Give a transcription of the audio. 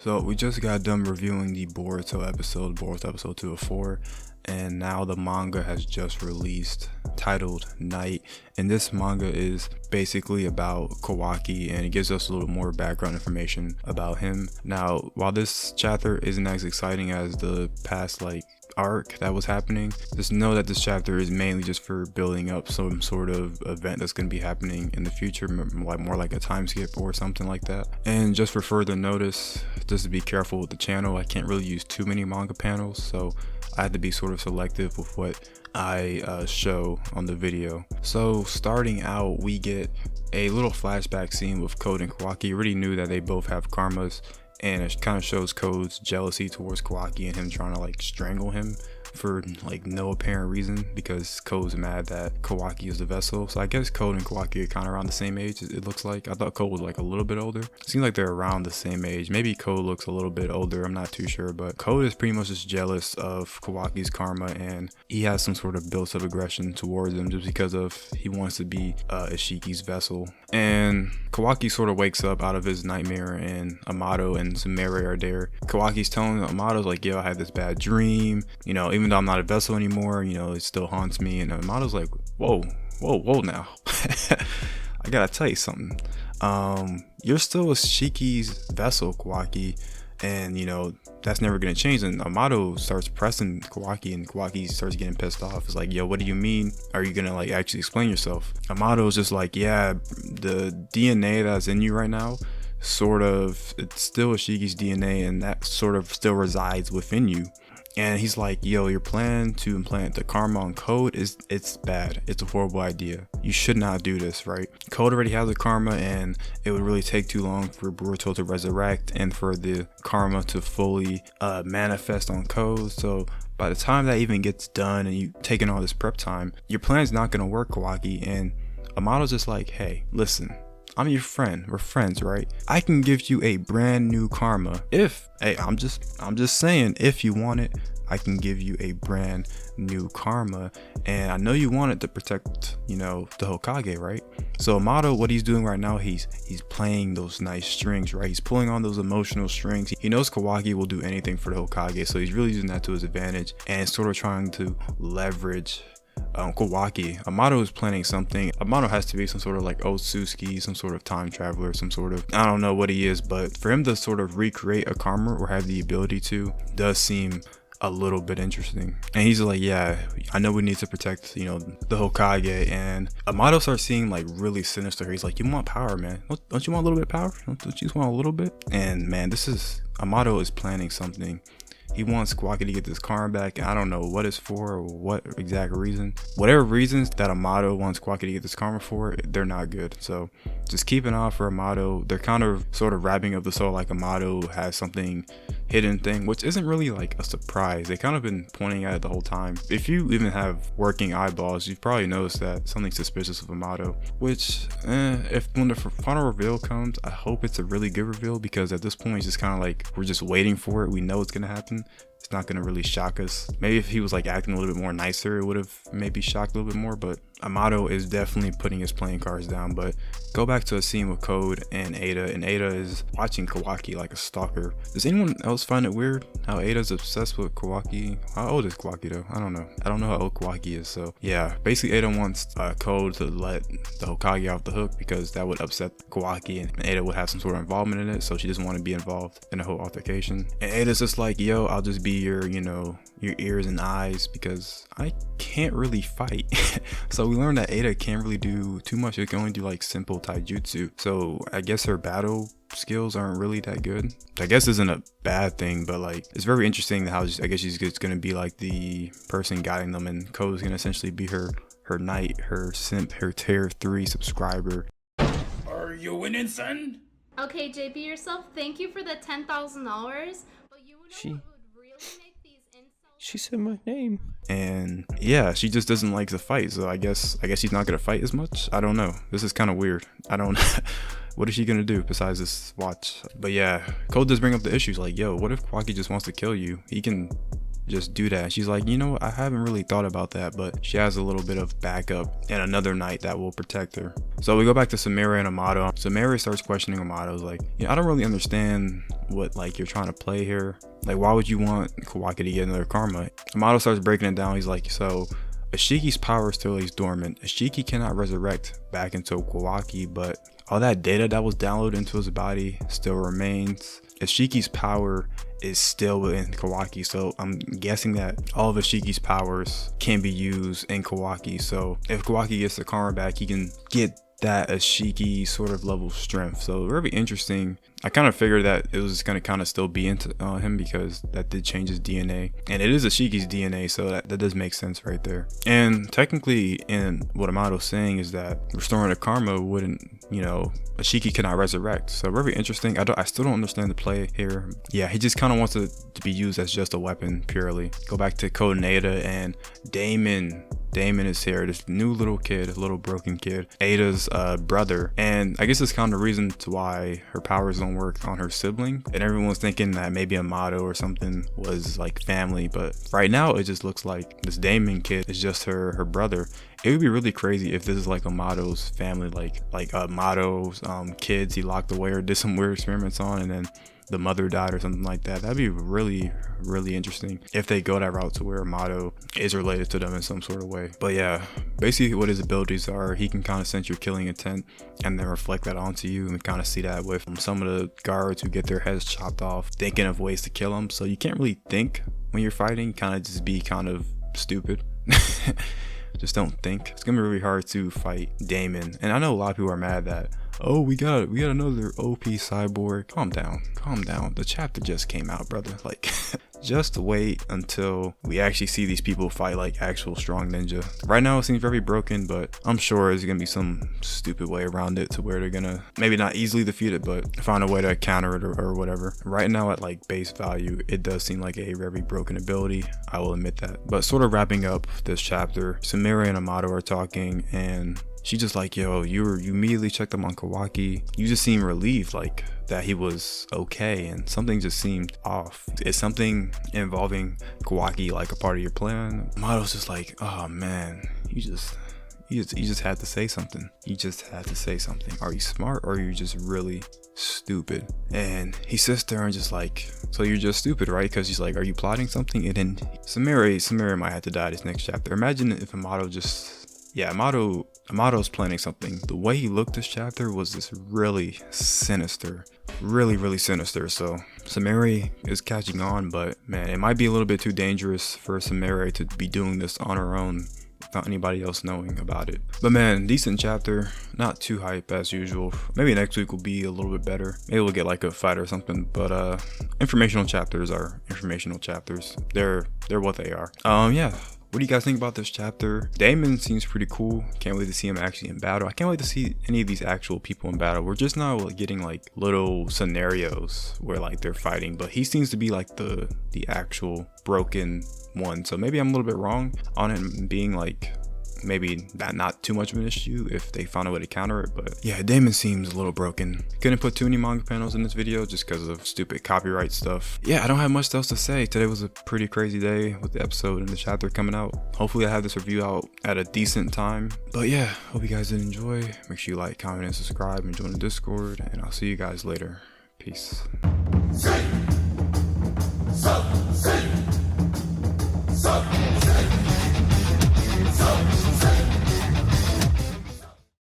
So we just got done reviewing the Boruto episode 2 of 4, and now the manga has just released, titled Night. And this manga is basically about Kawaki, and it gives us a little more background information about him. Now, while this chapter isn't as exciting as the past arc that was happening, just know that this chapter is mainly just for building up some sort of event that's going to be happening in the future, more like a time skip or something like that. And just for further notice, just to be careful with the channel, I can't really use too many manga panels, so I had to be sort of selective with what I show on the video. So starting out, we get a little flashback scene with Code and Kawaki. You already knew that they both have karmas, and it kind of shows Code's jealousy towards Kawaki and him trying to strangle him for no apparent reason, because Code's mad that Kawaki is the vessel. So I guess Code and Kawaki are kind of around the same age, it looks like. I thought Code was a little bit older. It seems like they're around the same age. Maybe Code looks a little bit older, I'm not too sure, but Code is pretty much just jealous of Kawaki's karma, and he has some sort of built-up aggression towards him just because of he wants to be Ishiki's vessel. And Kawaki sort of wakes up out of his nightmare, and Amado and Sumire are there. Kawaki's telling Amado's like, yo, I had this bad dream, even though I'm not a vessel anymore, it still haunts me. And Amado's like, whoa now. I gotta tell you something. You're still Ishiki's vessel, Kawaki, and that's never gonna change. And Amado starts pressing Kawaki, and Kawaki starts getting pissed off. It's like, yo, what do you mean? Are you gonna actually explain yourself? Amado's just like, yeah, the DNA that's in you right now, it's still Ishiki's DNA, and that sort of still resides within you. And he's like, yo, your plan to implant the karma on Code it's bad. It's a horrible idea. You should not do this, right? Code already has the karma, and it would really take too long for Boruto to resurrect and for the karma to fully manifest on Code. So by the time that even gets done and you taking all this prep time, your plan's not gonna work, Kawaki. And Amado's just like, hey, listen, I'm your friend. We're friends, right? I can give you a brand new karma. I'm just saying, if you want it, I can give you a brand new karma. And I know you want it to protect, the Hokage, right? So Amado, what he's doing right now, he's playing those nice strings, right? He's pulling on those emotional strings. He knows Kawaki will do anything for the Hokage, so he's really using that to his advantage and sort of trying to leverage Kawaki. Amado is planning something. Amado has to be some sort of Otsutsuki, some sort of time traveler, some sort of, I don't know what he is, but for him to sort of recreate a karma or have the ability to does seem a little bit interesting. And he's like, yeah, I know we need to protect, the Hokage. And Amado starts seeing really sinister. He's like, you want power, man? Don't you want a little bit of power? Don't you just want a little bit? And man, Amado is planning something. He wants Kawaki to get this karma back, and I don't know what it's for or what exact reason. Whatever reasons that Amado wants Kawaki to get this karma for, they're not good. So just keep an eye out for Amado. They're kind of sort of wrapping up the soul Amado has something hidden thing, which isn't really a surprise. They kind of been pointing at it the whole time. If you even have working eyeballs, you've probably noticed that something's suspicious of Amado, which if when the final reveal comes, I hope it's a really good reveal, because at this point it's just kind of we're just waiting for it. We know it's gonna happen. It's not gonna really shock us. Maybe if he was acting a little bit more nicer, it would have maybe shocked a little bit more, but Amado is definitely putting his playing cards down. But go back to a scene with Code and Eida, and Eida is watching Kawaki like a stalker. Does anyone else find it weird how Eida's obsessed with Kawaki? How old is Kawaki though? I don't know how old Kawaki is. So yeah, basically Eida wants Code to let the Hokage off the hook, because that would upset Kawaki, and Eida would have some sort of involvement in it, so she doesn't want to be involved in the whole altercation. And Eida's just like, yo, I'll just be your ears and eyes, because I can't really fight. So we learned that Eida can't really do too much. She can only do simple taijutsu. So I guess her battle skills aren't really that good. I guess isn't a bad thing, but it's very interesting how I guess she's just gonna be the person guiding them, and Code's gonna essentially be her knight, her simp, her tier 3 subscriber. Are you winning, son? Okay, JB yourself, thank you for the $10,000. But you know what would really make these insults? She said my name. And yeah, she just doesn't like to fight, so I guess she's not gonna fight as much. I don't know. This is kind of weird. I don't what is she gonna do besides this watch? But yeah, Code does bring up the issues yo, what if Kawaki just wants to kill you? He can just do that. She's like, you know what, I haven't really thought about that, but she has a little bit of backup and another knight that will protect her. So we go back to Sumire and Amado. Sumire starts questioning Amado, like, I don't really understand what like you're trying to play here. Like, why would you want Kawaki to get another karma? Amado starts breaking it down. He's like, so Ashiki's power still lays dormant. Ashiki cannot resurrect back into Kawaki, but all that data that was downloaded into his body still remains. Ashiki's power is still within Kawaki, so I'm guessing that all of Ashiki's powers can be used in Kawaki. So if Kawaki gets the karma back, he can get that Ashiki sort of level strength. So very interesting. I kind of figured that it was just going to kind of still be into him because that did change his DNA, and it is Ashiki's DNA, so that does make sense right there. And technically, in what Amado's saying is that restoring the karma wouldn't, Ashiki cannot resurrect. So very interesting. I still don't understand the play here. Yeah, he just kind of wants it to be used as just a weapon purely. Go back to Code and Eida, and Daemon is here, this new little kid, little broken kid, Eida's brother, and I guess it's kind of the reason to why her powers don't work on her sibling, and everyone's thinking that maybe Amado or something was like family, but right now it just looks like this Daemon kid is just her brother. It would be really crazy if this is like Amado's family, like Amado's kids he locked away or did some weird experiments on, and then the mother died or something like that. That'd be really, really interesting if they go that route to where Amado is related to them in some sort of way. But yeah, basically what his abilities are, he can kind of sense your killing intent and then reflect that onto you, and kind of see that with some of the guards who get their heads chopped off thinking of ways to kill them. So you can't really think when you're fighting, kind of just be kind of stupid. Just don't think. It's gonna be really hard to fight Daemon, and I know a lot of people are mad that, oh, we got another OP cyborg. Calm down. The chapter just came out, brother. Like, just wait until we actually see these people fight like actual strong ninja. Right now it seems very broken, but I'm sure there's gonna be some stupid way around it to where they're gonna maybe not easily defeat it, but find a way to counter it or whatever. Right now at like base value, it does seem like a very broken ability, I will admit that. But sort of wrapping up this chapter, Sumire and Amado are talking, and she's just like, yo, you immediately checked him on Kawaki. You just seem relieved, like that he was okay, and something just seemed off. Is something involving Kawaki like a part of your plan? Amado's just like, oh man, you just had to say something. You just had to say something. Are you smart or are you just really stupid? And he sits there and just like, so you're just stupid, right? Because he's like, are you plotting something? And then Sumire might have to die this next chapter. Imagine if Amado just, yeah, Amado's planning something. The way he looked this chapter was just really sinister, really sinister. So Sumire is catching on, but man, it might be a little bit too dangerous for Sumire to be doing this on her own without anybody else knowing about it. But man, decent chapter, not too hype as usual. Maybe next week will be a little bit better. Maybe we'll get like a fight or something, but informational chapters are informational chapters. They're what they are. Yeah. What do you guys think about this chapter? Daemon seems pretty cool. Can't wait to see him actually in battle. I can't wait to see any of these actual people in battle. We're just now getting like little scenarios where like they're fighting, but he seems to be like the actual broken one. So maybe I'm a little bit wrong on him being like maybe not too much of an issue if they found a way to counter it. But yeah, Daemon seems a little broken. Couldn't put too many manga panels in this video just because of stupid copyright stuff. Yeah, I don't have much else to say. Today was a pretty crazy day with the episode and the chapter coming out. Hopefully I have this review out at a decent time. But yeah, hope you guys did enjoy. Make sure you like, comment, and subscribe, and join the Discord, and I'll see you guys later. Peace. Say, so, say, so.